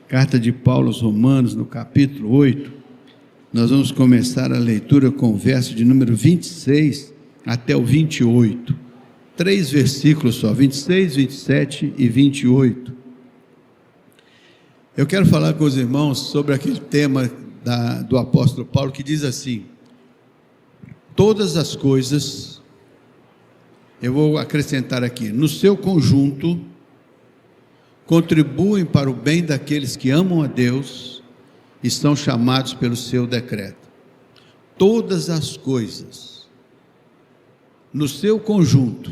Carta de Paulo aos Romanos, no capítulo 8, nós vamos começar a leitura com o verso de número 26 até o 28. 3 versículos só, 26, 27 e 28. Eu quero falar com os irmãos sobre aquele tema do apóstolo Paulo que diz assim: todas as coisas, eu vou acrescentar aqui, no seu conjunto, contribuem para o bem daqueles que amam a Deus e são chamados pelo seu decreto. Todas as coisas, no seu conjunto,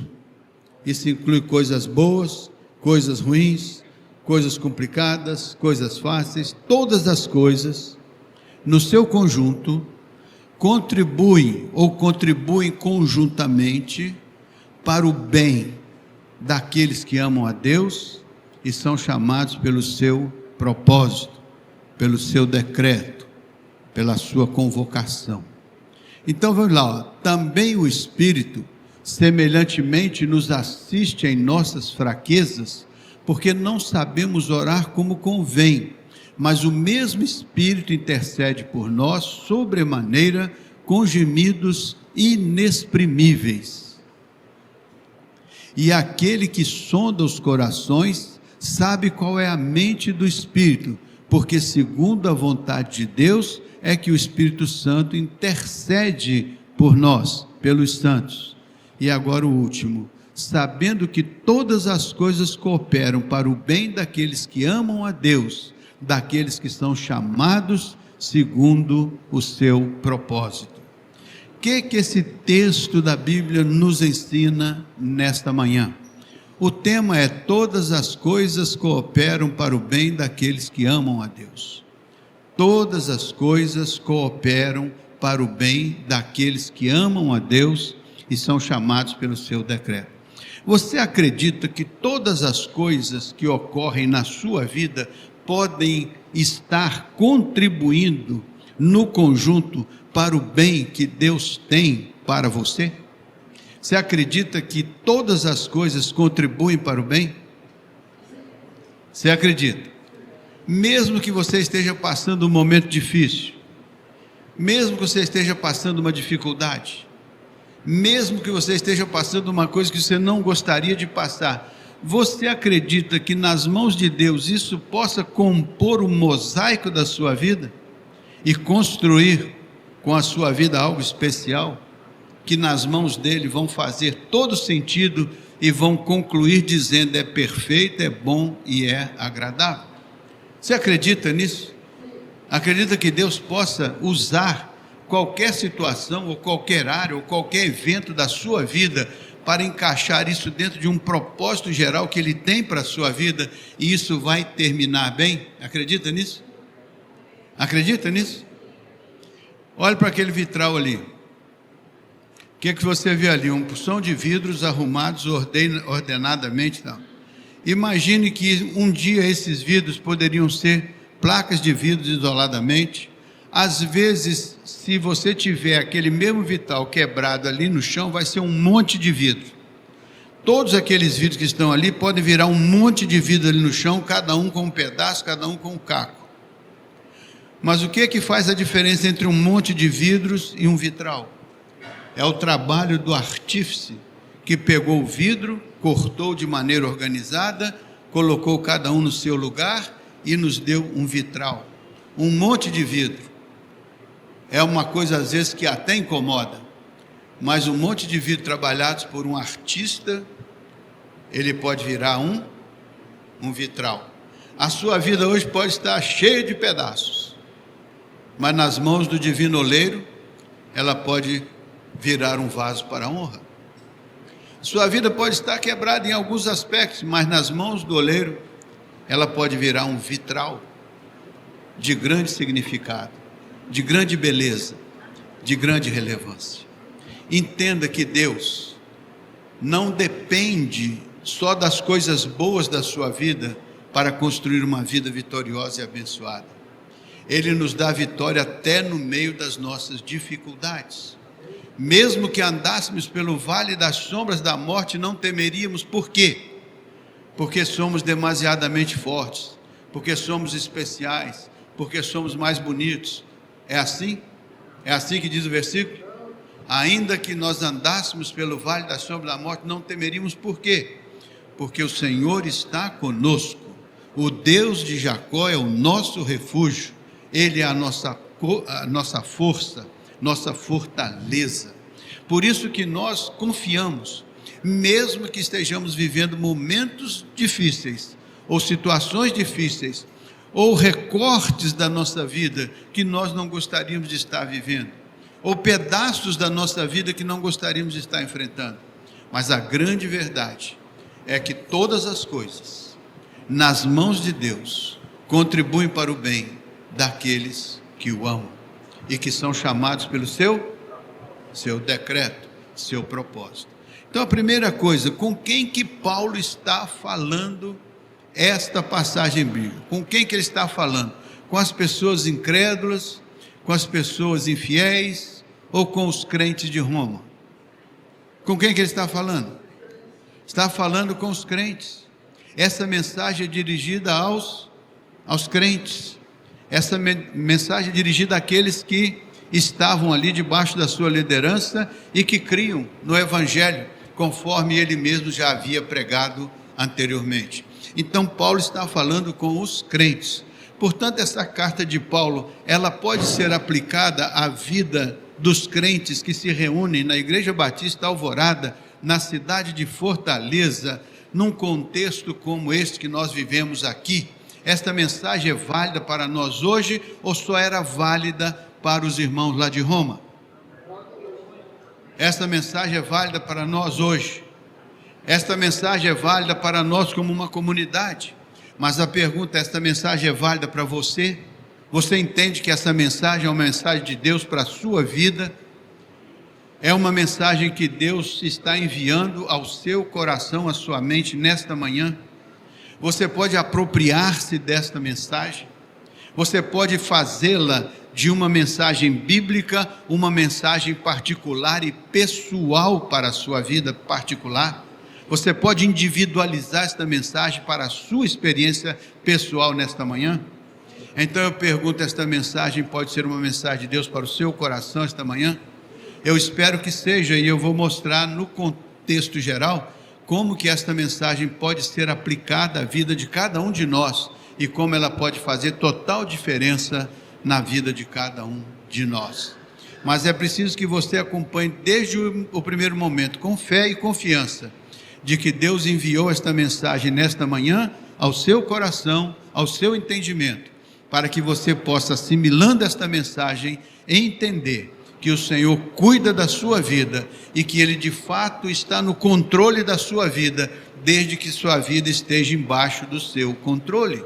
isso inclui coisas boas, coisas ruins, coisas complicadas, coisas fáceis, todas as coisas, no seu conjunto, contribuem conjuntamente para o bem daqueles que amam a Deus e são chamados pelo seu propósito, pelo seu decreto, pela sua convocação. Então vamos lá, ó. Também o Espírito semelhantemente nos assiste em nossas fraquezas, porque não sabemos orar como convém, mas o mesmo Espírito intercede por nós sobremaneira com gemidos inexprimíveis. E aquele que sonda os corações sabe qual é a mente do Espírito, porque segundo a vontade de Deus é que o Espírito Santo intercede por nós, pelos santos. E agora o último: sabendo que todas as coisas cooperam para o bem daqueles que amam a Deus, daqueles que são chamados segundo o seu propósito. O que esse texto da Bíblia nos ensina nesta manhã? O tema é: todas as coisas cooperam para o bem daqueles que amam a Deus. Todas as coisas cooperam para o bem daqueles que amam a Deus e são chamados pelo seu decreto. Você acredita que todas as coisas que ocorrem na sua vida podem estar contribuindo no conjunto para o bem que Deus tem para você? Você acredita que todas as coisas contribuem para o bem? Você acredita? Mesmo que você esteja passando um momento difícil, mesmo que você esteja passando uma dificuldade, mesmo que você esteja passando uma coisa que você não gostaria de passar, você acredita que nas mãos de Deus isso possa compor o mosaico da sua vida e construir com a sua vida algo especial, que nas mãos dele vão fazer todo sentido e vão concluir dizendo: é perfeito, é bom e é agradável? Você acredita nisso? Acredita que Deus possa usar qualquer situação, ou qualquer área, ou qualquer evento da sua vida para encaixar isso dentro de um propósito geral que Ele tem para a sua vida, e isso vai terminar bem? Acredita nisso? Acredita nisso? Olhe para aquele vitral ali. O que você vê ali? Um porção de vidros arrumados ordenadamente. Não. Imagine que um dia esses vidros poderiam ser placas de vidros isoladamente. Às vezes, se você tiver aquele mesmo vitral quebrado ali no chão, vai ser um monte de vidro. Todos aqueles vidros que estão ali podem virar um monte de vidro ali no chão, cada um com um pedaço, cada um com um caco. Mas o que faz a diferença entre um monte de vidros e um vitral? É o trabalho do artífice, que pegou o vidro, cortou de maneira organizada, colocou cada um no seu lugar e nos deu um vitral. Um monte de vidro é uma coisa às vezes que até incomoda, mas um monte de vidro trabalhados por um artista, ele pode virar um vitral. A sua vida hoje pode estar cheia de pedaços, mas nas mãos do divino oleiro, ela pode virar um vaso para a honra. Sua vida pode estar quebrada em alguns aspectos, mas nas mãos do oleiro, ela pode virar um vitral de grande significado, de grande beleza, de grande relevância. Entenda que Deus não depende só das coisas boas da sua vida para construir uma vida vitoriosa e abençoada. Ele nos dá vitória até no meio das nossas dificuldades. Mesmo que andássemos pelo vale das sombras da morte, não temeríamos. Por quê? Porque somos demasiadamente fortes, porque somos especiais, porque somos mais bonitos. É assim? É assim que diz o versículo? Ainda que nós andássemos pelo vale da sombra da morte, não temeríamos. Por quê? Porque o Senhor está conosco. O Deus de Jacó é o nosso refúgio. Ele é a nossa força, nossa fortaleza. Por isso que nós confiamos, mesmo que estejamos vivendo momentos difíceis, ou situações difíceis, ou recortes da nossa vida que nós não gostaríamos de estar vivendo, ou pedaços da nossa vida que não gostaríamos de estar enfrentando. Mas a grande verdade é que todas as coisas, nas mãos de Deus, contribuem para o bem daqueles que o amam e que são chamados pelo seu decreto, seu propósito. Então, a primeira coisa, com quem que Paulo está falando esta passagem bíblica? Com quem que ele está falando? Com as pessoas incrédulas, com as pessoas infiéis ou com os crentes de Roma? Com quem que ele está falando? Está falando com os crentes. Essa mensagem é dirigida aos crentes. Essa mensagem é dirigida àqueles que estavam ali debaixo da sua liderança e que criam no Evangelho, conforme ele mesmo já havia pregado anteriormente. Então Paulo está falando com os crentes. Portanto, essa carta de Paulo, ela pode ser aplicada à vida dos crentes que se reúnem na Igreja Batista Alvorada, na cidade de Fortaleza, num contexto como este que nós vivemos aqui. Esta mensagem é válida para nós hoje ou só era válida para os irmãos lá de Roma? Esta mensagem é válida para nós hoje. Esta mensagem é válida para nós como uma comunidade. Mas a pergunta é: esta mensagem é válida para você? Você entende que essa mensagem é uma mensagem de Deus para a sua vida? É uma mensagem que Deus está enviando ao seu coração, à sua mente nesta manhã? Você pode apropriar-se desta mensagem? Você pode fazê-la de uma mensagem bíblica, uma mensagem particular e pessoal para a sua vida particular? Você pode individualizar esta mensagem para a sua experiência pessoal nesta manhã? Então eu pergunto, esta mensagem pode ser uma mensagem de Deus para o seu coração esta manhã? Eu espero que seja, e eu vou mostrar no contexto geral como que esta mensagem pode ser aplicada à vida de cada um de nós e como ela pode fazer total diferença na vida de cada um de nós. Mas é preciso que você acompanhe desde o primeiro momento, com fé e confiança, de que Deus enviou esta mensagem nesta manhã ao seu coração, ao seu entendimento, para que você possa, assimilando esta mensagem, entender que o Senhor cuida da sua vida e que Ele de fato está no controle da sua vida, desde que sua vida esteja embaixo do seu controle.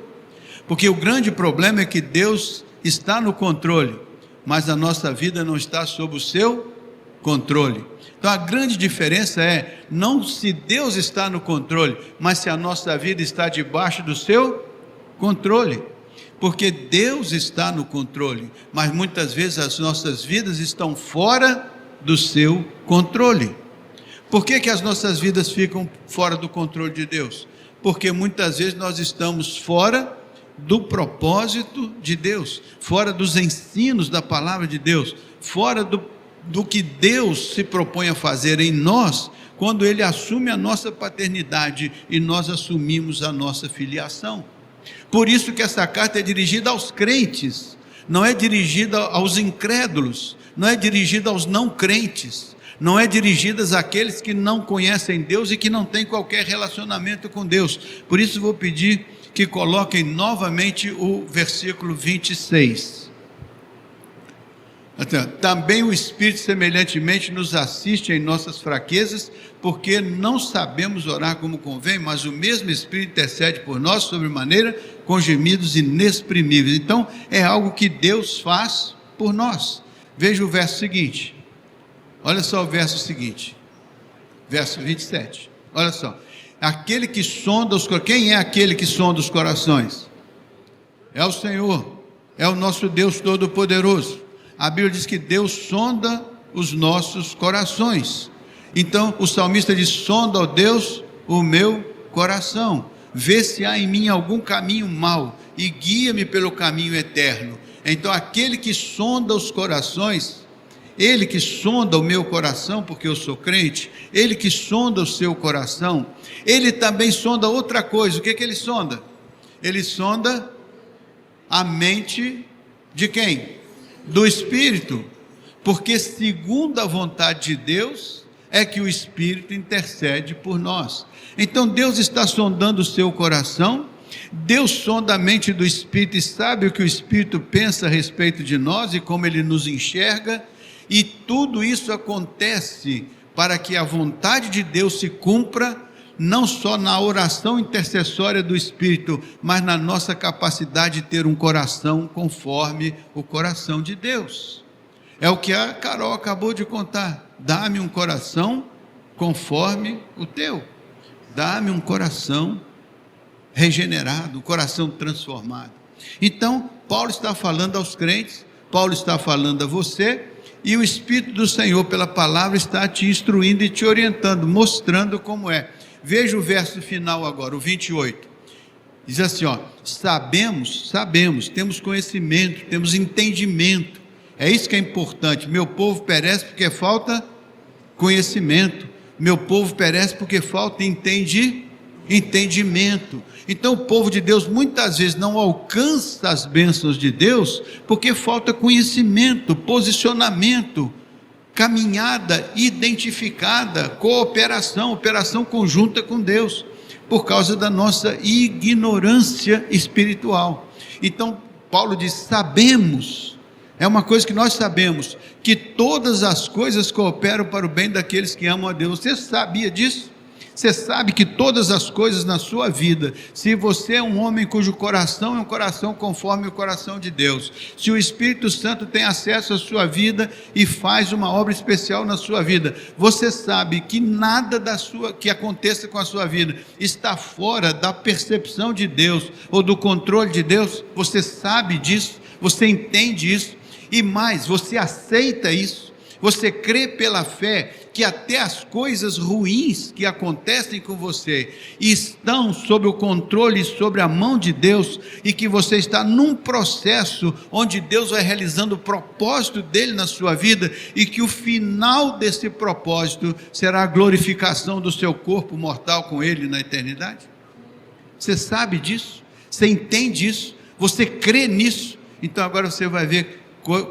Porque o grande problema é que Deus está no controle, mas a nossa vida não está sob o seu controle. Então a grande diferença é, não se Deus está no controle, mas se a nossa vida está debaixo do seu controle. Porque Deus está no controle, mas muitas vezes as nossas vidas estão fora do seu controle. Por que as nossas vidas ficam fora do controle de Deus? Porque muitas vezes nós estamos fora do propósito de Deus, fora dos ensinos da palavra de Deus, fora do que Deus se propõe a fazer em nós, quando Ele assume a nossa paternidade e nós assumimos a nossa filiação. Por isso que essa carta é dirigida aos crentes, não é dirigida aos incrédulos, não é dirigida aos não crentes, não é dirigida àqueles que não conhecem Deus e que não têm qualquer relacionamento com Deus. Por isso vou pedir que coloquem novamente o versículo 26. Também o Espírito semelhantemente nos assiste em nossas fraquezas, porque não sabemos orar como convém, mas o mesmo Espírito intercede por nós sobremaneira com gemidos inexprimíveis. Então é algo que Deus faz por nós. Veja o verso seguinte, olha só o verso seguinte, verso 27, olha só: aquele que sonda os corações. Quem é aquele que sonda os corações? É o Senhor, é o nosso Deus Todo-Poderoso. A Bíblia diz que Deus sonda os nossos corações. Então o salmista diz: sonda, ó Deus, o meu coração. vê se há em mim algum caminho mau e guia-me pelo caminho eterno. Então aquele que sonda os corações, ele que sonda o meu coração, porque eu sou crente, ele que sonda o seu coração, ele também sonda outra coisa. O que ele sonda? Ele sonda a mente de quem? Do Espírito, porque segundo a vontade de Deus, é que o Espírito intercede por nós. Então Deus está sondando o seu coração, Deus sonda a mente do Espírito e sabe o que o Espírito pensa a respeito de nós e como ele nos enxerga, e tudo isso acontece para que a vontade de Deus se cumpra, não só na oração intercessória do Espírito, mas na nossa capacidade de ter um coração conforme o coração de Deus. É o que a Carol acabou de contar. Dá-me um coração conforme o teu. Dá-me um coração regenerado, um coração transformado. Então, Paulo está falando aos crentes, Paulo está falando a você, e o Espírito do Senhor, pela palavra, está te instruindo e te orientando, mostrando como é. Veja o verso final agora, o 28. Diz assim, sabemos, temos conhecimento, temos entendimento. É isso que é importante. Meu povo perece porque falta conhecimento. Meu povo perece porque falta entendimento. Então o povo de Deus muitas vezes não alcança as bênçãos de Deus porque falta conhecimento, posicionamento, caminhada identificada, operação conjunta com Deus, por causa da nossa ignorância espiritual. Então Paulo diz, sabemos, é uma coisa que nós sabemos, que todas as coisas cooperam para o bem daqueles que amam a Deus. Você sabia disso? Você sabe que todas as coisas na sua vida, se você é um homem cujo coração é um coração conforme o coração de Deus, se o Espírito Santo tem acesso à sua vida e faz uma obra especial na sua vida, você sabe que nada que aconteça com a sua vida está fora da percepção de Deus ou do controle de Deus. Você sabe disso, você entende isso, e mais, você aceita isso. Você crê pela fé que até as coisas ruins que acontecem com você estão sob o controle e sobre a mão de Deus, e que você está num processo onde Deus vai realizando o propósito dele na sua vida, e que o final desse propósito será a glorificação do seu corpo mortal com ele na eternidade? Você sabe disso? Você entende isso? Você crê nisso? Então agora você vai ver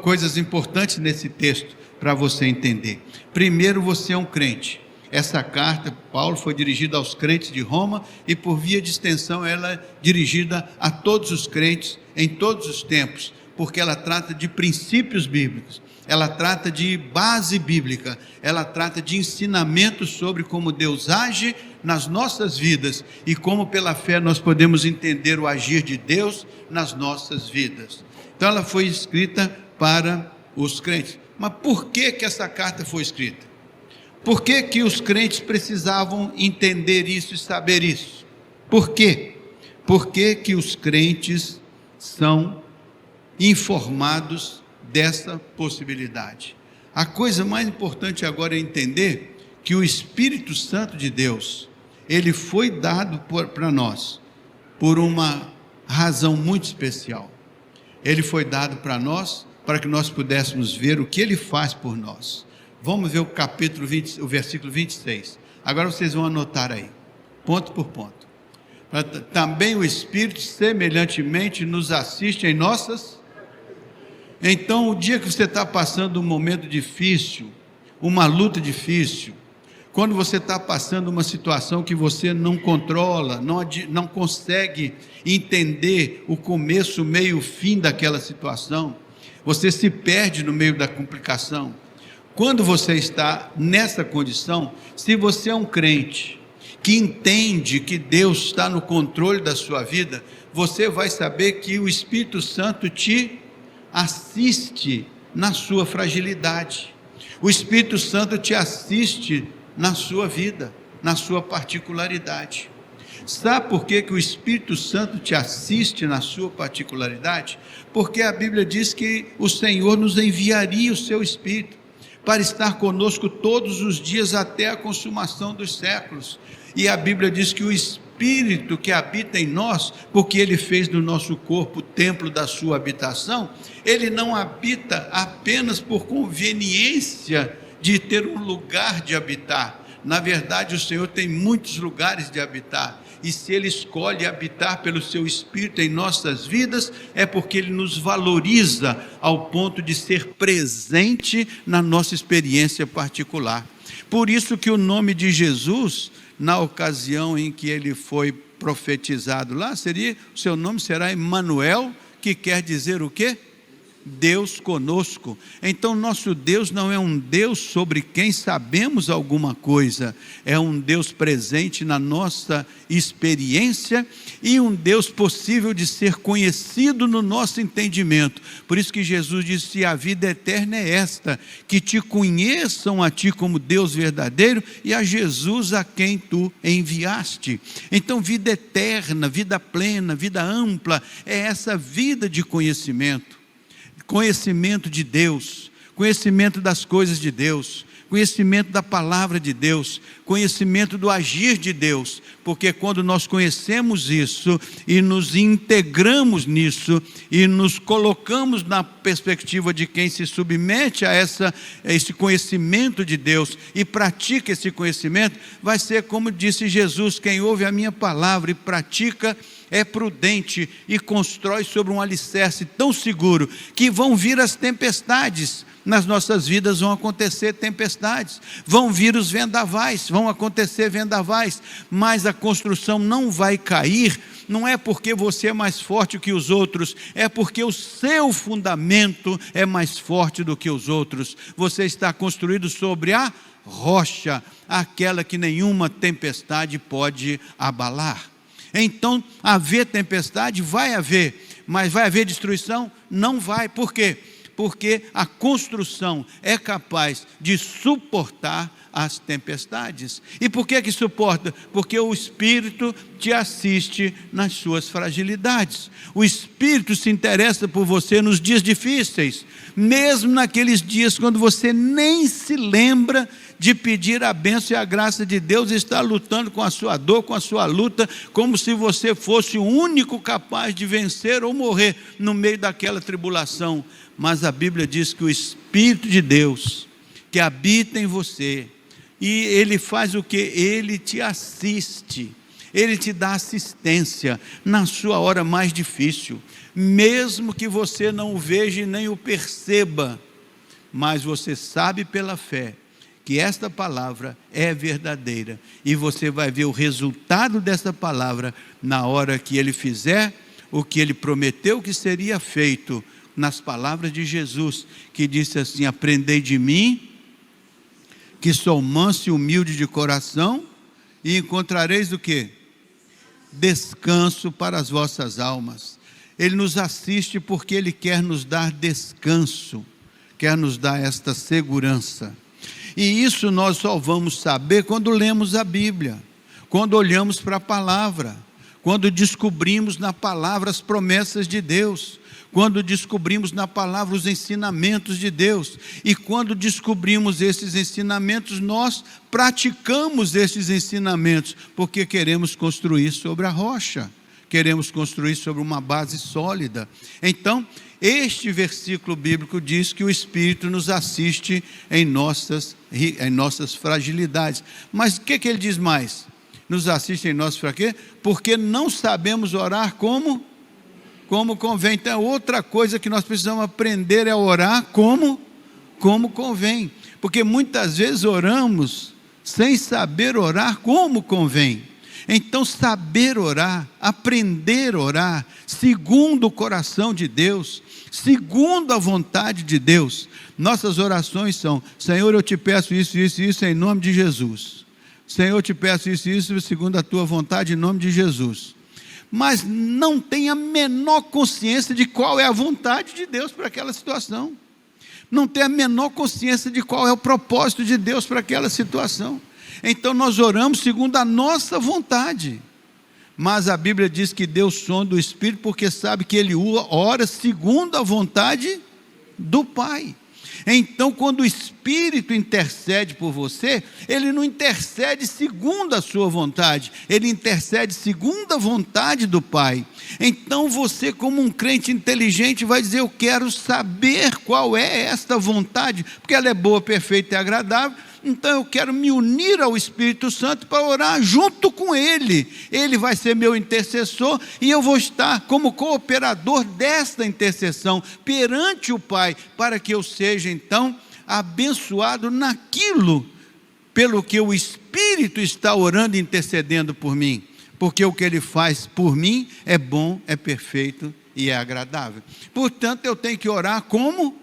coisas importantes nesse texto para você entender. Primeiro, você é um crente. Essa carta, Paulo, foi dirigida aos crentes de Roma, e por via de extensão ela é dirigida a todos os crentes em todos os tempos, porque ela trata de princípios bíblicos, ela trata de base bíblica, ela trata de ensinamento sobre como Deus age nas nossas vidas e como pela fé nós podemos entender o agir de Deus nas nossas vidas. Então ela foi escrita para os crentes. Mas por que essa carta foi escrita? Por que os crentes precisavam entender isso e saber isso? Por quê? Por que os crentes são informados dessa possibilidade? A coisa mais importante agora é entender que o Espírito Santo de Deus, ele foi dado para nós por uma razão muito especial. Ele foi dado para nós para que nós pudéssemos ver o que ele faz por nós. Vamos ver o versículo 26. Agora vocês vão anotar aí, ponto por ponto. Também o Espírito semelhantemente nos assiste em nossas... Então, o dia que você está passando um momento difícil, uma luta difícil, quando você está passando uma situação que você não controla, não consegue entender o começo, o meio, o fim daquela situação, você se perde no meio da complicação. Quando você está nessa condição, se você é um crente que entende que Deus está no controle da sua vida, você vai saber que o Espírito Santo te assiste na sua fragilidade. O Espírito Santo te assiste na sua vida, na sua particularidade. Sabe por que o Espírito Santo te assiste na sua particularidade? Porque a Bíblia diz que o Senhor nos enviaria o seu Espírito para estar conosco todos os dias até a consumação dos séculos. E a Bíblia diz que Espírito que habita em nós, porque Ele fez do nosso corpo o templo da sua habitação, Ele não habita apenas por conveniência de ter um lugar de habitar. Na verdade, o Senhor tem muitos lugares de habitar, e se Ele escolhe habitar pelo seu Espírito em nossas vidas, é porque Ele nos valoriza ao ponto de ser presente na nossa experiência particular. Por isso que o nome de Jesus, na ocasião em que Ele foi profetizado lá, o seu nome será Emanuel, que quer dizer o quê? Deus conosco. Então nosso Deus não é um Deus sobre quem sabemos alguma coisa, é um Deus presente na nossa experiência e um Deus possível de ser conhecido no nosso entendimento. Por isso que Jesus disse: a vida eterna é esta, que te conheçam a ti como Deus verdadeiro e a Jesus a quem tu enviaste. Então vida eterna, vida plena, vida ampla, é essa vida de conhecimento de Deus, conhecimento das coisas de Deus, conhecimento da palavra de Deus, conhecimento do agir de Deus, porque quando nós conhecemos isso e nos integramos nisso e nos colocamos na perspectiva de quem se submete a esse conhecimento de Deus e pratica esse conhecimento, vai ser como disse Jesus: quem ouve a minha palavra e pratica é prudente e constrói sobre um alicerce tão seguro que vão vir as tempestades. Nas nossas vidas vão acontecer tempestades, vão vir os vendavais, vão acontecer vendavais, mas a construção não vai cair, não é porque você é mais forte que os outros, é porque o seu fundamento é mais forte do que os outros. Você está construído sobre a rocha, aquela que nenhuma tempestade pode abalar. Então, haver tempestade, vai haver, mas vai haver destruição? Não vai. Por quê? Porque a construção é capaz de suportar as tempestades. E por que suporta? Porque o Espírito te assiste nas suas fragilidades. O Espírito se interessa por você nos dias difíceis, mesmo naqueles dias quando você nem se lembra de pedir a bênção e a graça de Deus, e está lutando com a sua dor, com a sua luta, como se você fosse o único capaz de vencer ou morrer no meio daquela tribulação. Mas a Bíblia diz que o Espírito de Deus, que habita em você, e Ele faz o que? Ele te assiste, Ele te dá assistência na sua hora mais difícil, mesmo que você não o veja e nem o perceba, mas você sabe pela fé que esta palavra é verdadeira, e você vai ver o resultado dessa palavra na hora que Ele fizer o que Ele prometeu que seria feito, nas palavras de Jesus, que disse assim: aprendei de mim, que sou manso e humilde de coração, e encontrareis o quê? Descanso para as vossas almas. Ele nos assiste porque Ele quer nos dar descanso, quer nos dar esta segurança. E isso nós só vamos saber quando lemos a Bíblia, quando olhamos para a palavra, quando descobrimos na palavra as promessas de Deus, quando descobrimos na palavra os ensinamentos de Deus, e quando descobrimos esses ensinamentos, nós praticamos esses ensinamentos, porque queremos construir sobre a rocha, queremos construir sobre uma base sólida. Então, este versículo bíblico diz que o Espírito nos assiste em nossas fragilidades. Mas o que ele diz mais? Nos assiste em nossas fraquezas, porque não sabemos orar como convém. Então, outra coisa que nós precisamos aprender é orar como convém. Porque muitas vezes oramos sem saber orar como convém. Então, saber orar, aprender a orar, segundo o coração de Deus, segundo a vontade de Deus. Nossas orações são: Senhor, eu te peço isso, isso e isso em nome de Jesus. Senhor, eu te peço isso e isso segundo a tua vontade em nome de Jesus. Mas não tem a menor consciência de qual é a vontade de Deus para aquela situação. Não tem a menor consciência de qual é o propósito de Deus para aquela situação. Então nós oramos segundo a nossa vontade. Mas a Bíblia diz que Deus sonda o Espírito, porque sabe que Ele ora segundo a vontade do Pai. Então, quando o Espírito intercede por você, ele não intercede segundo a sua vontade, ele intercede segundo a vontade do Pai. Então você, como um crente inteligente, vai dizer: eu quero saber qual é esta vontade, porque ela é boa, perfeita e agradável. Então eu quero me unir ao Espírito Santo para orar junto com Ele. Ele vai ser meu intercessor e eu vou estar como cooperador desta intercessão perante o Pai, para que eu seja então abençoado naquilo pelo que o Espírito está orando e intercedendo por mim. Porque o que Ele faz por mim é bom, é perfeito e é agradável. Portanto, eu tenho que orar como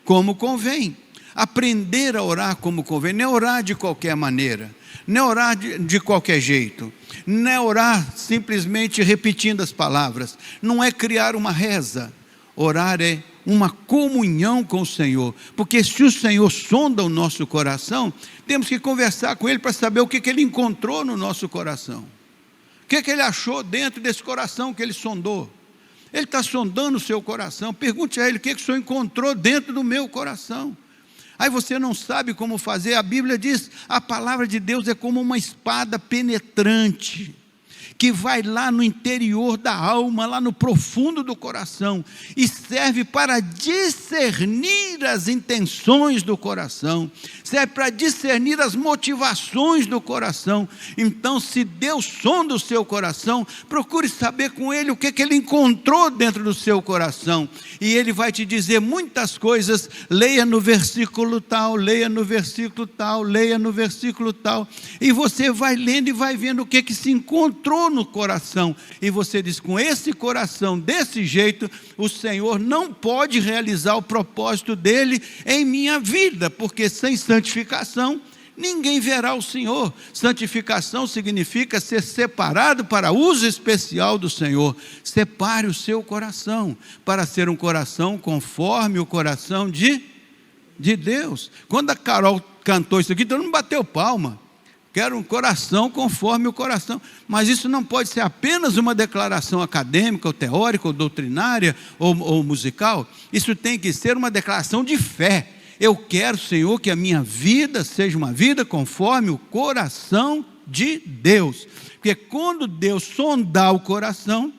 convém. Aprender a orar como convém, não é orar de qualquer maneira, não é orar de qualquer jeito, não é orar simplesmente repetindo as palavras, não é criar uma reza. Orar é uma comunhão com o Senhor, porque se o Senhor sonda o nosso coração, temos que conversar com Ele para saber o que Ele encontrou no nosso coração, o que Ele achou dentro desse coração que Ele sondou. Ele está sondando o seu coração, pergunte a Ele: o que o Senhor encontrou dentro do meu coração? Aí você não sabe como fazer. A Bíblia diz: a palavra de Deus é como uma espada penetrante, que vai lá no interior da alma, lá no profundo do coração, e serve para discernir as intenções do coração, serve para discernir as motivações do coração. Então, se Deus sonda o seu coração, procure saber com Ele o que Ele encontrou dentro do seu coração, e Ele vai te dizer muitas coisas. Leia no versículo tal, leia no versículo tal, leia no versículo tal, e você vai lendo e vai vendo o que se encontrou no coração, e você diz: com esse coração desse jeito, o Senhor não pode realizar o propósito dele em minha vida, porque sem santificação ninguém verá o Senhor. Santificação significa ser separado para uso especial do Senhor. Separe o seu coração para ser um coração conforme o coração de Deus. Quando a Carol cantou isso aqui, todo mundo bateu palma. Quero um coração conforme o coração. Mas isso não pode ser apenas uma declaração acadêmica, ou teórica, ou doutrinária, ou musical. Isso tem que ser uma declaração de fé. Eu quero, Senhor, que a minha vida seja uma vida conforme o coração de Deus. Porque quando Deus sondar o coração,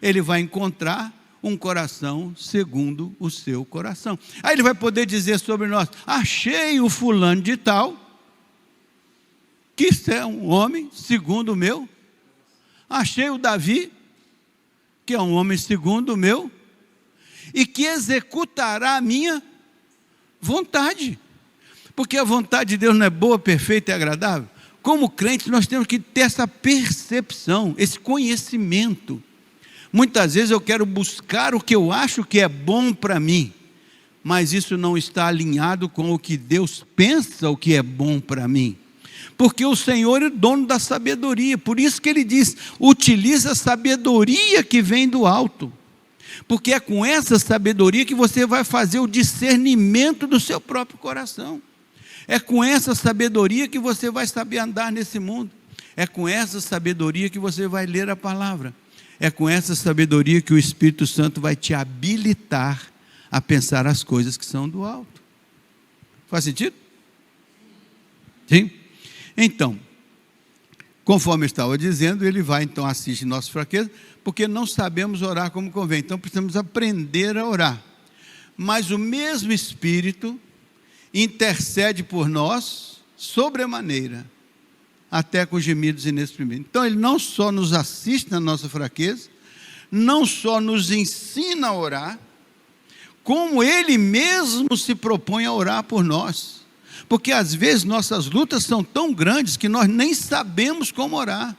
Ele vai encontrar um coração segundo o seu coração. Aí Ele vai poder dizer sobre nós: achei o fulano de tal, que é um homem segundo o meu. Achei o Davi, que é um homem segundo o meu, e que executará a minha vontade. Porque a vontade de Deus não é boa, perfeita e agradável? Como crentes, nós temos que ter essa percepção, esse conhecimento. Muitas vezes eu quero buscar o que eu acho que é bom para mim, mas isso não está alinhado com o que Deus pensa o que é bom para mim. Porque o Senhor é dono da sabedoria, por isso que Ele diz: utiliza a sabedoria que vem do alto, porque é com essa sabedoria que você vai fazer o discernimento do seu próprio coração, é com essa sabedoria que você vai saber andar nesse mundo, é com essa sabedoria que você vai ler a palavra, é com essa sabedoria que o Espírito Santo vai te habilitar a pensar as coisas que são do alto. Faz sentido? Sim? Então, conforme eu estava dizendo, Ele vai então assistir nossas fraquezas, porque não sabemos orar como convém. Então precisamos aprender a orar. Mas o mesmo Espírito intercede por nós sobremaneira, até com gemidos inexprimíveis. Então Ele não só nos assiste na nossa fraqueza, não só nos ensina a orar, como Ele mesmo se propõe a orar por nós. Porque às vezes nossas lutas são tão grandes que nós nem sabemos como orar.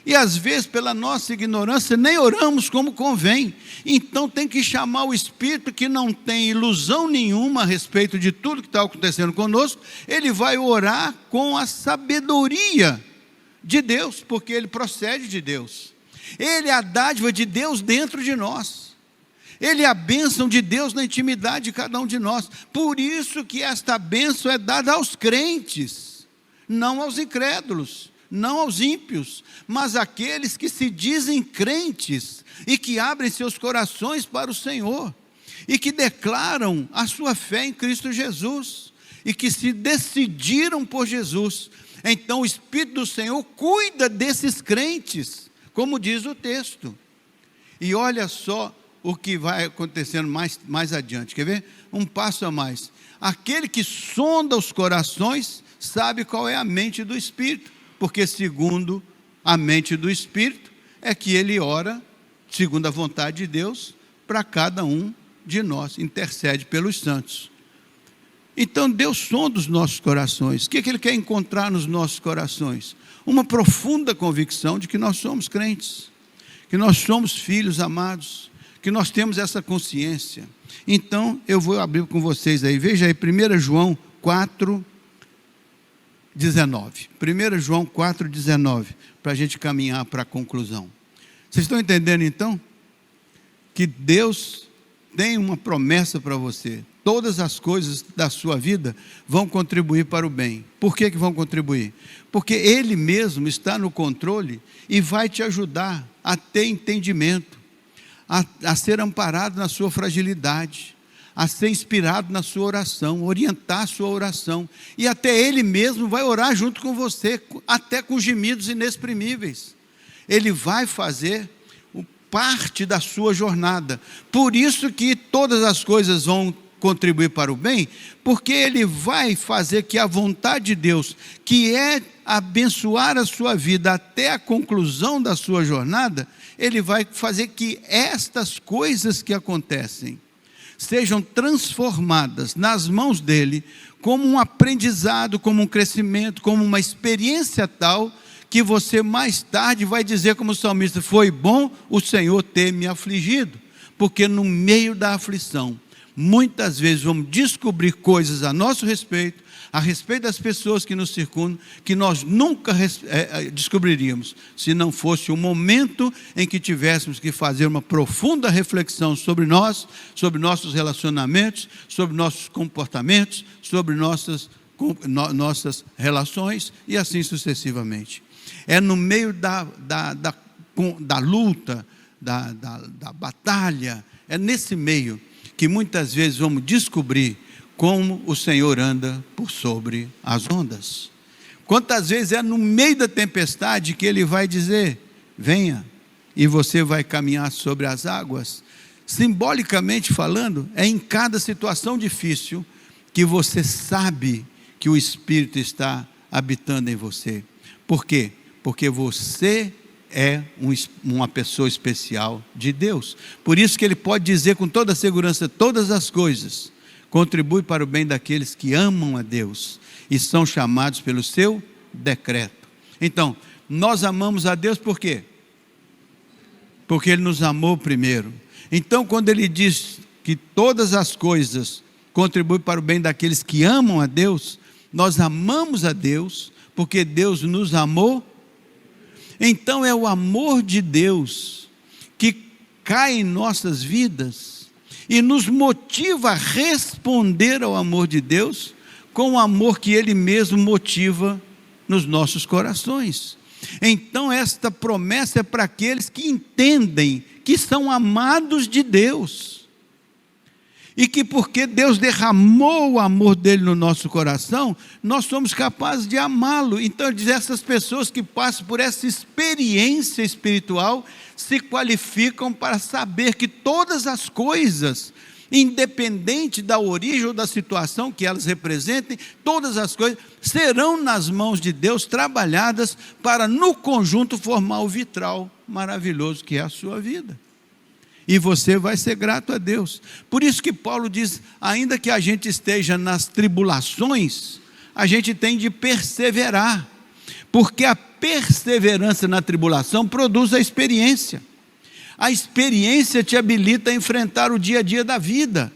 E às vezes, pela nossa ignorância, nem oramos como convém. Então tem que chamar o Espírito, que não tem ilusão nenhuma a respeito de tudo que está acontecendo conosco. Ele vai orar com a sabedoria de Deus, porque Ele procede de Deus. Ele é a dádiva de Deus dentro de nós. Ele é a bênção de Deus na intimidade de cada um de nós. Por isso que esta bênção é dada aos crentes, não aos incrédulos, não aos ímpios, mas àqueles que se dizem crentes e que abrem seus corações para o Senhor. e que declaram a sua fé em Cristo Jesus, e que se decidiram por Jesus. Então o Espírito do Senhor cuida desses crentes, como diz o texto. E olha só o que vai acontecendo mais adiante, quer ver? Um passo a mais. Aquele que sonda os corações, sabe qual é a mente do Espírito, porque segundo a mente do Espírito, é que ele ora, segundo a vontade de Deus, para cada um de nós, intercede pelos santos. Então Deus sonda os nossos corações. O que Ele quer encontrar nos nossos corações? Uma profunda convicção de que nós somos crentes, que nós somos filhos amados, que nós temos essa consciência. Então eu vou abrir com vocês aí, veja aí, 1 João 4, 19. 1 João 4, 19, para a gente caminhar para a conclusão. Vocês estão entendendo então? Que Deus tem uma promessa para você. Todas as coisas da sua vida vão contribuir para o bem. Por que vão contribuir? Porque Ele mesmo está no controle e vai te ajudar a ter entendimento, a ser amparado na sua fragilidade, a ser inspirado na sua oração, orientar a sua oração. E até Ele mesmo vai orar junto com você, até com gemidos inexprimíveis. Ele vai fazer parte da sua jornada. Por isso que todas as coisas vão contribuir para o bem, porque Ele vai fazer que a vontade de Deus, que é abençoar a sua vida até a conclusão da sua jornada, Ele vai fazer que estas coisas que acontecem sejam transformadas nas mãos dEle, como um aprendizado, como um crescimento, como uma experiência tal, que você mais tarde vai dizer como salmista: foi bom o Senhor ter me afligido, porque no meio da aflição, muitas vezes vamos descobrir coisas a nosso respeito, a respeito das pessoas que nos circundam, que nós nunca descobriríamos, se não fosse o momento em que tivéssemos que fazer uma profunda reflexão sobre nós, sobre nossos relacionamentos, sobre nossos comportamentos, sobre nossas relações, e assim sucessivamente. É no meio da luta, da batalha, é nesse meio que muitas vezes vamos descobrir como o Senhor anda por sobre as ondas. Quantas vezes é no meio da tempestade que Ele vai dizer: venha, e você vai caminhar sobre as águas. Simbolicamente falando, é em cada situação difícil que você sabe que o Espírito está habitando em você. Por quê? Porque você é uma pessoa especial de Deus. Por isso que Ele pode dizer com toda segurança: todas as coisas contribuem para o bem daqueles que amam a Deus e são chamados pelo seu decreto. Então, nós amamos a Deus por quê? Porque Ele nos amou primeiro. Então, quando Ele diz que todas as coisas contribuem para o bem daqueles que amam a Deus, nós amamos a Deus porque Deus nos amou. Então é o amor de Deus que cai em nossas vidas e nos motiva a responder ao amor de Deus com o amor que Ele mesmo motiva nos nossos corações. Então esta promessa é para aqueles que entendem que são amados de Deus, e que porque Deus derramou o amor dele no nosso coração, nós somos capazes de amá-lo. Então ele diz: essas pessoas que passam por essa experiência espiritual se qualificam para saber que todas as coisas, independente da origem ou da situação que elas representem, todas as coisas serão nas mãos de Deus trabalhadas para no conjunto formar o vitral maravilhoso que é a sua vida. E você vai ser grato a Deus. Por isso que Paulo diz: ainda que a gente esteja nas tribulações, a gente tem de perseverar, porque a perseverança na tribulação produz a experiência. A experiência te habilita a enfrentar o dia a dia da vida,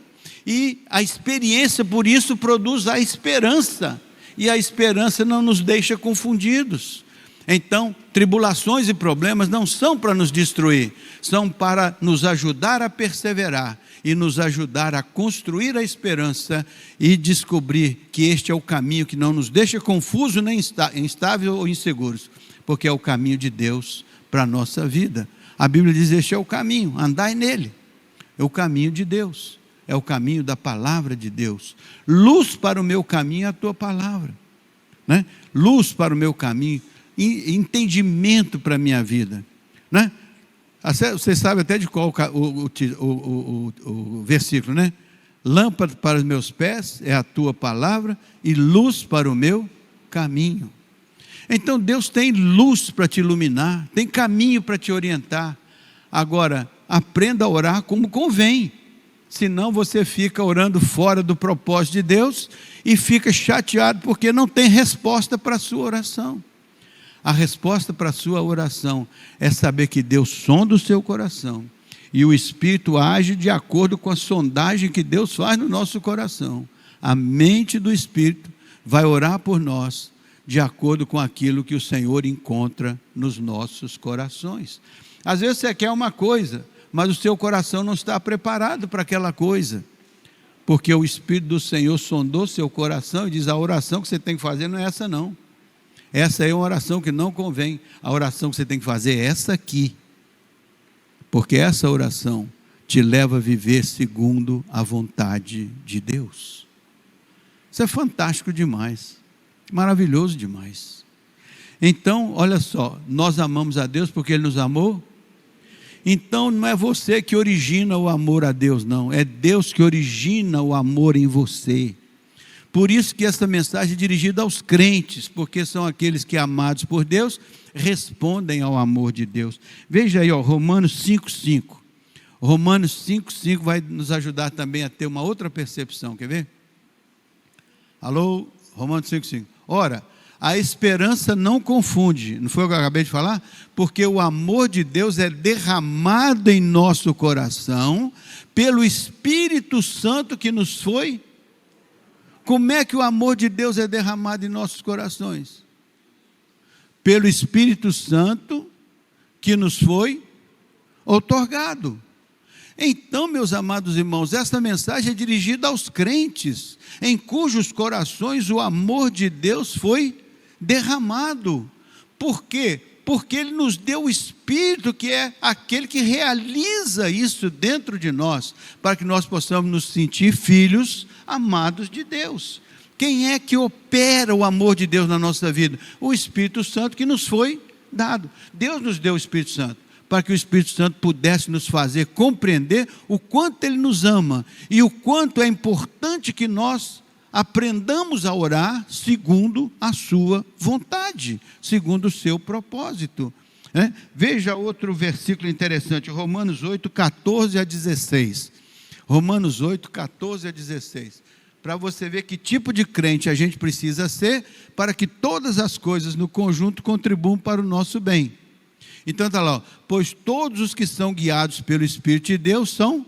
e a experiência, por isso, produz a esperança, e a esperança não nos deixa confundidos. Então, tribulações e problemas não são para nos destruir, são para nos ajudar a perseverar e nos ajudar a construir a esperança e descobrir que este é o caminho que não nos deixa confusos, nem instáveis ou inseguros, porque é o caminho de Deus para a nossa vida. A Bíblia diz: este é o caminho, andai nele, é o caminho de Deus. é o caminho da palavra de Deus. Luz para o meu caminho é a tua palavra, né? Luz para o meu caminho, entendimento para a minha vida, né? Você sabe até de qual o versículo, né? Lâmpada para os meus pés é a tua palavra e luz para o meu caminho. Então Deus tem luz para te iluminar, tem caminho para te orientar. Agora, aprenda a orar como convém, senão você fica orando fora do propósito de Deus e fica chateado porque não tem resposta para a sua oração. A resposta para a sua oração é saber que Deus sonda o seu coração e o Espírito age de acordo com a sondagem que Deus faz no nosso coração. A mente do Espírito vai orar por nós de acordo com aquilo que o Senhor encontra nos nossos corações. Às vezes você quer uma coisa, mas o seu coração não está preparado para aquela coisa, porque o Espírito do Senhor sondou seu coração e diz: a oração que você tem que fazer não é essa não, essa é uma oração que não convém, a oração que você tem que fazer é essa aqui, porque essa oração te leva a viver segundo a vontade de Deus. Isso é fantástico demais, maravilhoso demais. Então, olha só, nós amamos a Deus porque Ele nos amou. Então não é você que origina o amor a Deus, não, é Deus que origina o amor em você. Por isso que essa mensagem é dirigida aos crentes, porque são aqueles que, amados por Deus, respondem ao amor de Deus. Veja aí, ó, Romanos 5,5. Romanos 5,5 vai nos ajudar também a ter uma outra percepção, quer ver? Alô? Romanos 5,5. Ora, a esperança não confunde, não foi o que eu acabei de falar? Porque o amor de Deus é derramado em nosso coração pelo Espírito Santo que nos foi. Como é que o amor de Deus é derramado em nossos corações? Pelo Espírito Santo que nos foi outorgado. Então, meus amados irmãos, essa mensagem é dirigida aos crentes, em cujos corações o amor de Deus foi derramado. Por quê? Porque Ele nos deu o Espírito, que é aquele que realiza isso dentro de nós, para que nós possamos nos sentir filhos amados de Deus. Quem é que opera o amor de Deus na nossa vida? O Espírito Santo que nos foi dado. Deus nos deu o Espírito Santo, para que o Espírito Santo pudesse nos fazer compreender o quanto Ele nos ama, e o quanto é importante que nós aprendamos a orar segundo a sua vontade, segundo o seu propósito. Veja outro versículo interessante, Romanos 8, 14 a 16. Romanos 8, 14 a 16. Para você ver que tipo de crente a gente precisa ser, para que todas as coisas no conjunto contribuam para o nosso bem. Então está lá, ó, pois todos os que são guiados pelo Espírito de Deus são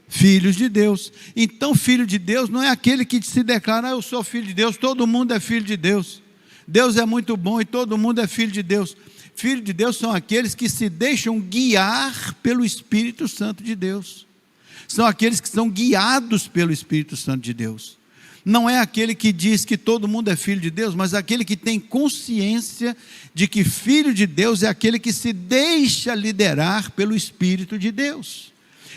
filhos de Deus. Então filho de Deus não é aquele que se declara: eu sou filho de Deus, todo mundo é filho de Deus, Deus é muito bom e todo mundo é filho de Deus. Filho de Deus são aqueles que se deixam guiar pelo Espírito Santo de Deus, são aqueles que são guiados pelo Espírito Santo de Deus. Não é aquele que diz que todo mundo é filho de Deus, mas aquele que tem consciência de que filho de Deus é aquele que se deixa liderar pelo Espírito de Deus,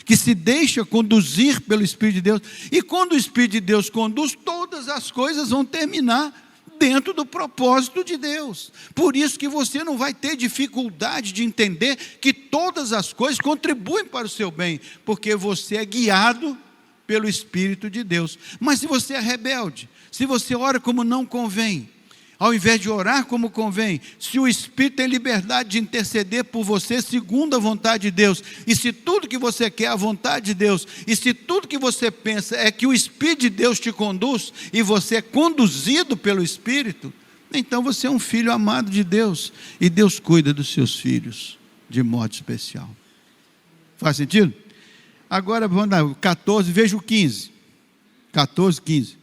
que se deixa conduzir pelo Espírito de Deus. E quando o Espírito de Deus conduz, todas as coisas vão terminar dentro do propósito de Deus. Por isso que você não vai ter dificuldade de entender que todas as coisas contribuem para o seu bem, porque você é guiado pelo Espírito de Deus. Mas se você é rebelde, se você ora como não convém, ao invés de orar como convém, se o Espírito tem liberdade de interceder por você segundo a vontade de Deus, e se tudo que você quer é a vontade de Deus, e se tudo que você pensa é que o Espírito de Deus te conduz, e você é conduzido pelo Espírito, então você é um filho amado de Deus, e Deus cuida dos seus filhos de modo especial. Faz sentido? Agora vamos dar 14, veja o 15. 14, 15.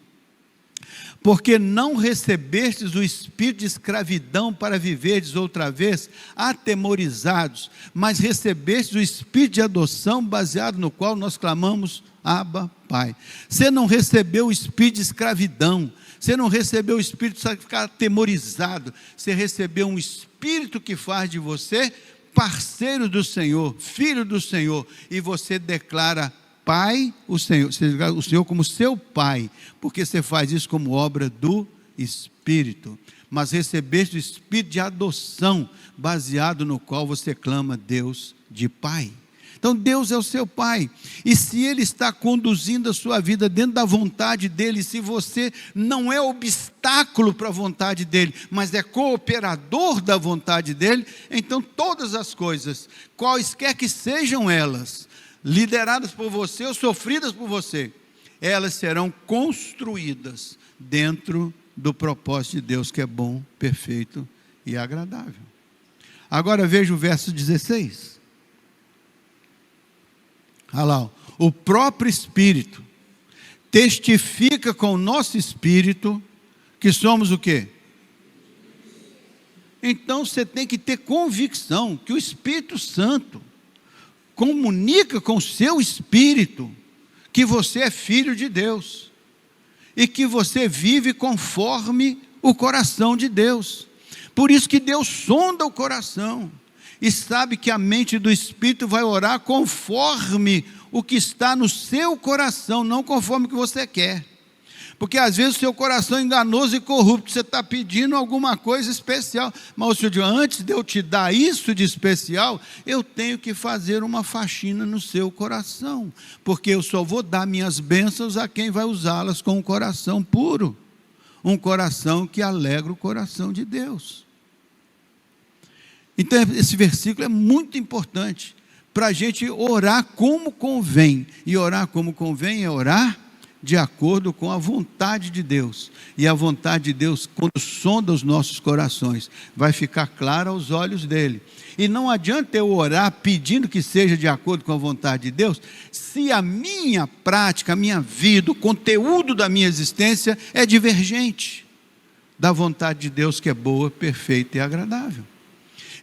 Porque não recebestes o espírito de escravidão para viverdes outra vez atemorizados, mas recebestes o espírito de adoção, baseado no qual nós clamamos: Abba, Pai. Você não recebeu o espírito de escravidão, você não recebeu o espírito de ficar atemorizado, você recebeu um espírito que faz de você parceiro do Senhor, filho do Senhor, e você declara: Pai, o Senhor como seu Pai, porque você faz isso como obra do Espírito. Mas recebeste o Espírito de adoção, baseado no qual você clama Deus de Pai. Então Deus é o seu Pai, e se Ele está conduzindo a sua vida dentro da vontade dEle, se você não é obstáculo para a vontade dEle, mas é cooperador da vontade dEle, então todas as coisas, quaisquer que sejam elas, lideradas por você ou sofridas por você, elas serão construídas dentro do propósito de Deus, que é bom, perfeito e agradável. Agora veja o verso 16. Olha lá, o próprio Espírito testifica com o nosso Espírito que somos o quê? Então você tem que ter convicção que o Espírito Santo comunica com o seu Espírito que você é filho de Deus e que você vive conforme o coração de Deus. Por isso que Deus sonda o coração e sabe que a mente do Espírito vai orar conforme o que está no seu coração, não conforme o que você quer. Porque às vezes o seu coração é enganoso e corrupto, você está pedindo alguma coisa especial, mas o Senhor diz, antes de eu te dar isso de especial, eu tenho que fazer uma faxina no seu coração, porque eu só vou dar minhas bênçãos a quem vai usá-las com um coração puro, um coração que alegra o coração de Deus. Então esse versículo é muito importante para a gente orar como convém, e orar como convém é orar de acordo com a vontade de Deus, e a vontade de Deus, quando sonda os nossos corações, vai ficar clara aos olhos dele, e não adianta eu orar pedindo que seja de acordo com a vontade de Deus, se a minha prática, a minha vida, o conteúdo da minha existência é divergente da vontade de Deus, que é boa, perfeita e agradável.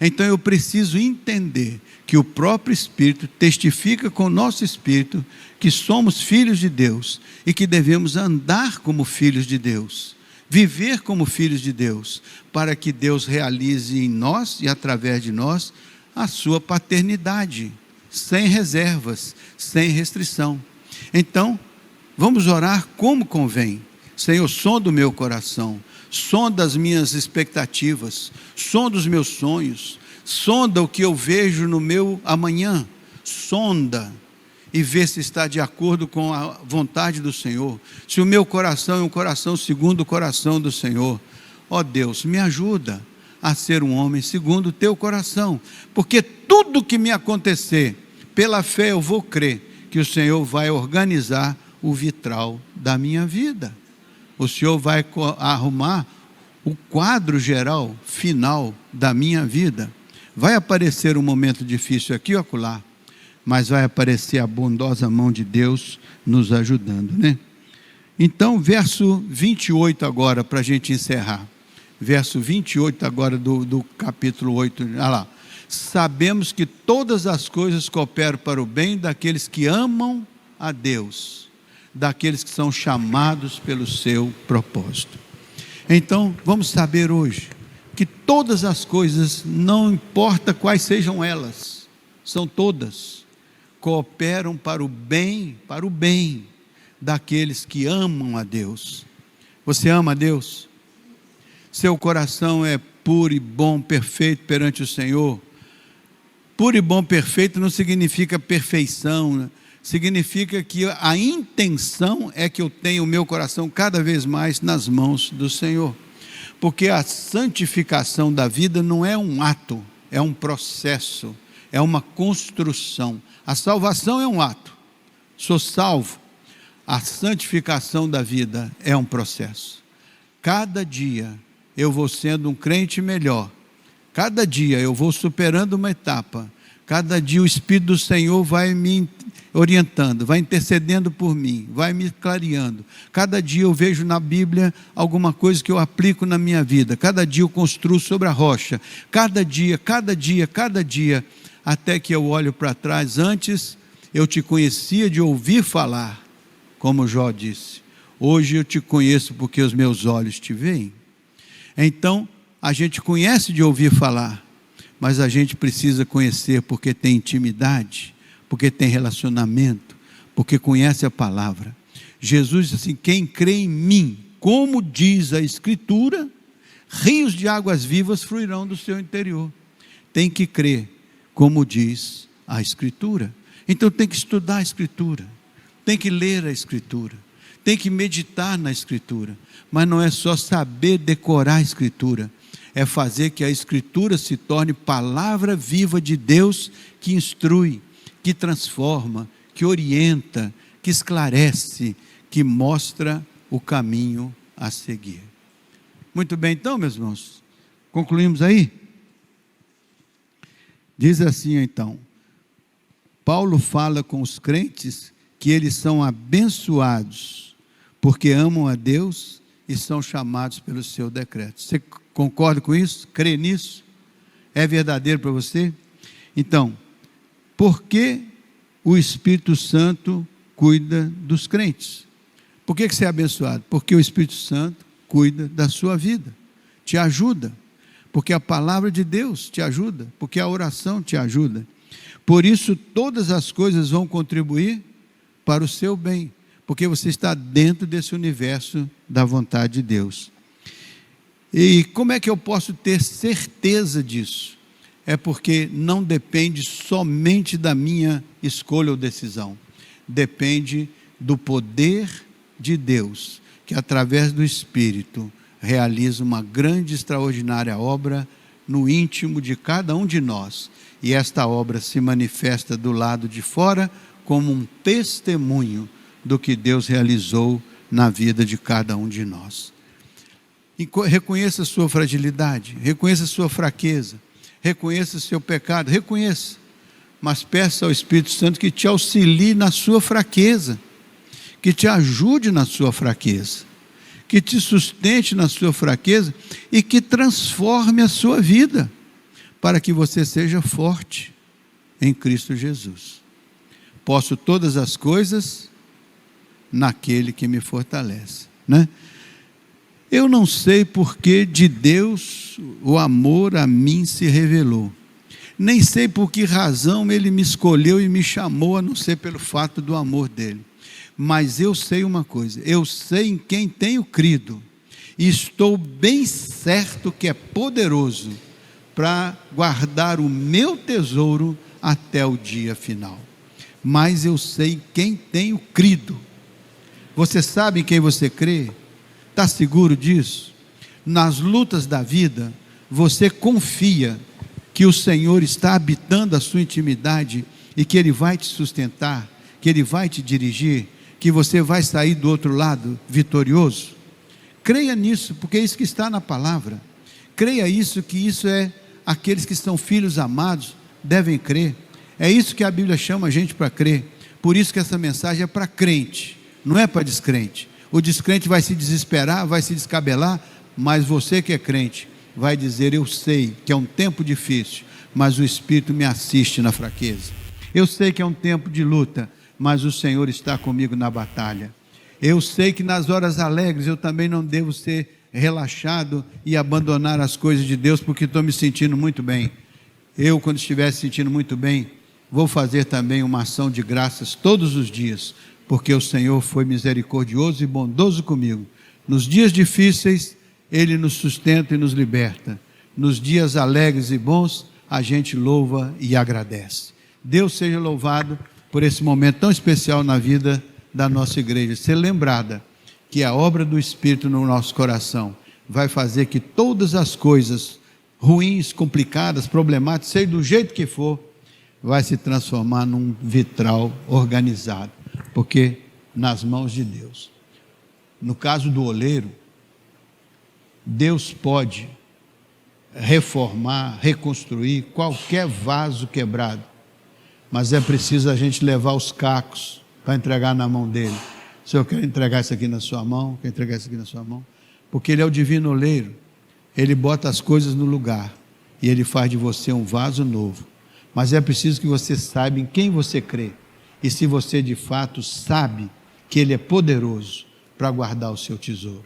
Então eu preciso entender que o próprio Espírito testifica com o nosso Espírito que somos filhos de Deus e que devemos andar como filhos de Deus, viver como filhos de Deus, para que Deus realize em nós e através de nós a sua paternidade, sem reservas, sem restrição. Então, vamos orar como convém. Senhor, sonda o meu coração, sonda as minhas expectativas, sonda os meus sonhos, sonda o que eu vejo no meu amanhã, sonda e vê se está de acordo com a vontade do Senhor, se o meu coração é um coração segundo o coração do Senhor. Ó Deus, me ajuda a ser um homem segundo o teu coração, porque tudo que me acontecer, pela fé eu vou crer que o Senhor vai organizar o vitral da minha vida. O Senhor vai arrumar o quadro geral, final da minha vida. Vai aparecer um momento difícil aqui ou acolá, mas vai aparecer a bondosa mão de Deus nos ajudando, né? Então, verso 28 agora, para a gente encerrar. Verso 28 agora do capítulo 8, olha lá. Sabemos que todas as coisas cooperam para o bem daqueles que amam a Deus, daqueles que são chamados pelo seu propósito. Então, vamos saber hoje que todas as coisas, não importa quais sejam elas, são todas, cooperam para o bem daqueles que amam a Deus. Você ama a Deus? Seu coração é puro e bom, perfeito perante o Senhor? Puro e bom, perfeito não significa perfeição, né? Significa que a intenção é que eu tenha o meu coração cada vez mais nas mãos do Senhor, porque a santificação da vida não é um ato, é um processo, é uma construção. A salvação é um ato, sou salvo. A santificação da vida é um processo. Cada dia eu vou sendo um crente melhor, cada dia eu vou superando uma etapa, cada dia o Espírito do Senhor vai me orientando, vai intercedendo por mim, vai me clareando. Cada dia eu vejo na Bíblia alguma coisa que eu aplico na minha vida, cada dia eu construo sobre a rocha, cada dia, até que eu olho para trás. Antes eu te conhecia de ouvir falar, como Jó disse, hoje eu te conheço porque os meus olhos te veem. Então a gente conhece de ouvir falar, mas a gente precisa conhecer porque tem intimidade, porque tem relacionamento, porque conhece a palavra. Jesus disse assim: quem crê em mim, como diz a Escritura, rios de águas vivas fluirão do seu interior. Tem que crer, como diz a Escritura. Então tem que estudar a Escritura, tem que ler a Escritura, tem que meditar na Escritura. Mas não é só saber decorar a Escritura, é fazer que a Escritura se torne palavra viva de Deus, que instrui, que transforma, que orienta, que esclarece, que mostra o caminho a seguir. Muito bem, então, meus irmãos, concluímos aí? Diz assim, então, Paulo fala com os crentes que eles são abençoados, porque amam a Deus e são chamados pelo seu decreto. Você concorda com isso? Crê nisso? É verdadeiro para você? Então, por que o Espírito Santo cuida dos crentes? Por que você é abençoado? Porque o Espírito Santo cuida da sua vida, te ajuda, porque a palavra de Deus te ajuda, porque a oração te ajuda. Por isso todas as coisas vão contribuir para o seu bem, porque você está dentro desse universo da vontade de Deus. E como é que eu posso ter certeza disso? É porque não depende somente da minha escolha ou decisão, depende do poder de Deus, que através do Espírito realiza uma grande e extraordinária obra no íntimo de cada um de nós, e esta obra se manifesta do lado de fora como um testemunho do que Deus realizou na vida de cada um de nós. E reconheça a sua fragilidade, reconheça a sua fraqueza, reconheça o seu pecado, reconheça, mas peça ao Espírito Santo que te auxilie na sua fraqueza, que te ajude na sua fraqueza, que te sustente na sua fraqueza e que transforme a sua vida, para que você seja forte em Cristo Jesus. Posso todas as coisas naquele que me fortalece, né? Eu não sei porque de Deus o amor a mim se revelou, nem sei por que razão Ele me escolheu e me chamou, a não ser pelo fato do amor dEle. Mas eu sei uma coisa, eu sei em quem tenho crido, e estou bem certo que é poderoso para guardar o meu tesouro até o dia final. Mas eu sei em quem tenho crido. Você sabe em quem você crê? Está seguro disso? Nas lutas da vida, você confia que o Senhor está habitando a sua intimidade e que Ele vai te sustentar, que Ele vai te dirigir, que você vai sair do outro lado vitorioso? Creia nisso, porque é isso que está na palavra. Creia isso, que isso é aqueles que são filhos amados devem crer. É isso que a Bíblia chama a gente para crer. Por isso que essa mensagem é para crente, não é para descrente. O descrente vai se desesperar, vai se descabelar, mas você que é crente vai dizer: eu sei que é um tempo difícil, mas o Espírito me assiste na fraqueza. Eu sei que é um tempo de luta, mas o Senhor está comigo na batalha. Eu sei que nas horas alegres eu também não devo ser relaxado e abandonar as coisas de Deus, porque estou me sentindo muito bem. Eu, quando estiver se sentindo muito bem, vou fazer também uma ação de graças todos os dias, porque o Senhor foi misericordioso e bondoso comigo. Nos dias difíceis, Ele nos sustenta e nos liberta. Nos dias alegres e bons, a gente louva e agradece. Deus seja louvado por esse momento tão especial na vida da nossa igreja. Ser lembrada que a obra do Espírito no nosso coração vai fazer que todas as coisas ruins, complicadas, problemáticas, seja do jeito que for, vai se transformar num vitral organizado, porque nas mãos de Deus. No caso do oleiro, Deus pode reformar, reconstruir qualquer vaso quebrado, mas é preciso a gente levar os cacos para entregar na mão dele. Se eu quero entregar isso aqui na sua mão, quer entregar isso aqui na sua mão, porque ele é o divino oleiro, ele bota as coisas no lugar e ele faz de você um vaso novo. Mas é preciso que você saiba em quem você crê, e se você de fato sabe que Ele é poderoso para guardar o seu tesouro.